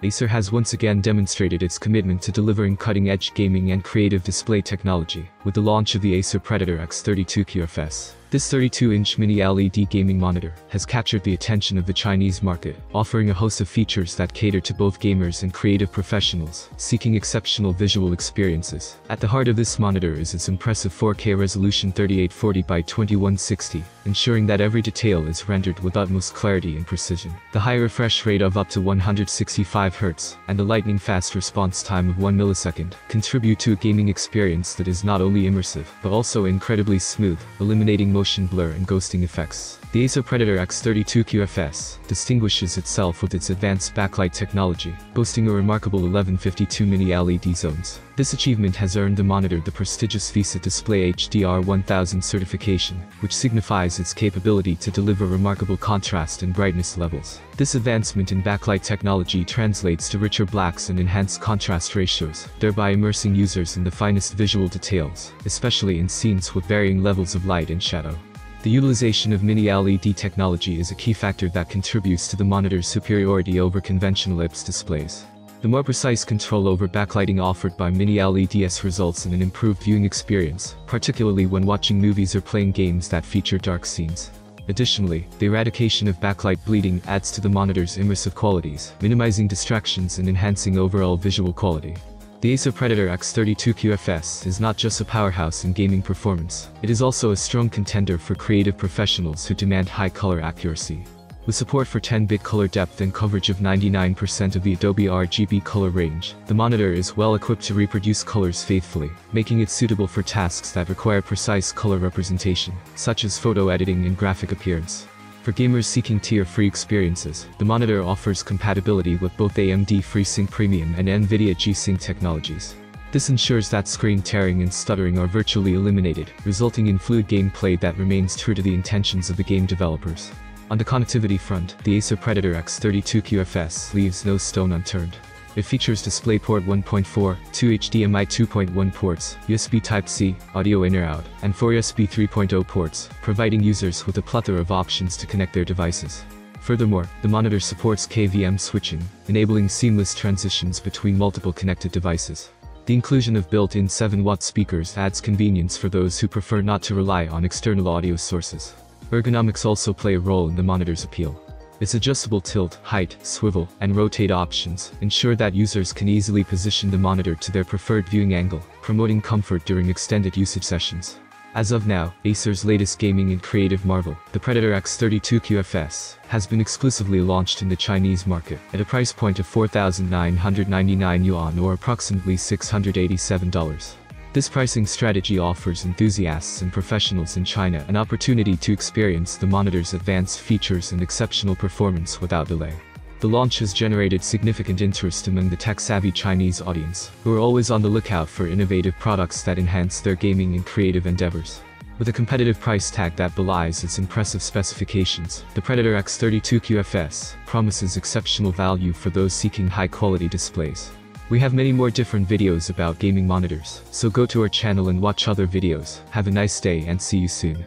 Acer has once again demonstrated its commitment to delivering cutting-edge gaming and creative display technology, with the launch of the Acer Predator X32Q FS. This 32-inch mini LED gaming monitor has captured the attention of the Chinese market, offering a host of features that cater to both gamers and creative professionals seeking exceptional visual experiences. At the heart of this monitor is its impressive 4K resolution 3840 by 2160, ensuring that every detail is rendered with utmost clarity and precision. The high refresh rate of up to 165 Hz and the lightning-fast response time of 1 millisecond contribute to a gaming experience that is not only immersive, but also incredibly smooth, eliminating motion blur and ghosting effects. The Acer Predator X32Q FS distinguishes itself with its advanced backlight technology, boasting a remarkable 1152 mini LED zones. This achievement has earned the monitor the prestigious VEA DisplayHDR 1000 certification, which signifies its capability to deliver remarkable contrast and brightness levels. This advancement in backlight technology translates to richer blacks and enhanced contrast ratios, thereby immersing users in the finest visual details, especially in scenes with varying levels of light and shadow. The utilization of mini LED technology is a key factor that contributes to the monitor's superiority over conventional IPS displays. The more precise control over backlighting offered by mini LEDs results in an improved viewing experience, particularly when watching movies or playing games that feature dark scenes. Additionally, the eradication of backlight bleeding adds to the monitor's immersive qualities, minimizing distractions and enhancing overall visual quality. The Acer Predator X32Q FS is not just a powerhouse in gaming performance, it is also a strong contender for creative professionals who demand high color accuracy. With support for 10-bit color depth and coverage of 99% of the AdobeRGB color range, the monitor is well equipped to reproduce colors faithfully, making it suitable for tasks that require precise color representation, such as photo editing and graphic appearance. For gamers seeking tear-free experiences, the monitor offers compatibility with both AMD FreeSync Premium and NVIDIA G-Sync technologies. This ensures that screen tearing and stuttering are virtually eliminated, resulting in fluid gameplay that remains true to the intentions of the game developers. On the connectivity front, the Acer Predator X32Q FS leaves no stone unturned. It features DisplayPort 1.4, 2 HDMI 2.1 ports, USB Type-C, audio in-or-out, and 4 USB 3.0 ports, providing users with a plethora of options to connect their devices. Furthermore, the monitor supports KVM switching, enabling seamless transitions between multiple connected devices. The inclusion of built-in 7-watt speakers adds convenience for those who prefer not to rely on external audio sources. Ergonomics also play a role in the monitor's appeal. Its adjustable tilt, height, swivel, and rotate options ensure that users can easily position the monitor to their preferred viewing angle, promoting comfort during extended usage sessions. As of now, Acer's latest gaming and creative marvel, the Predator X32Q FS, has been exclusively launched in the Chinese market at a price point of 4,999 yuan or approximately $687. This pricing strategy offers enthusiasts and professionals in China an opportunity to experience the monitor's advanced features and exceptional performance without delay. The launch has generated significant interest among the tech-savvy Chinese audience, who are always on the lookout for innovative products that enhance their gaming and creative endeavors. With a competitive price tag that belies its impressive specifications, the Predator X32Q FS promises exceptional value for those seeking high-quality displays. We have many more different videos about gaming monitors, so go to our channel and watch other videos. Have a nice day and see you soon.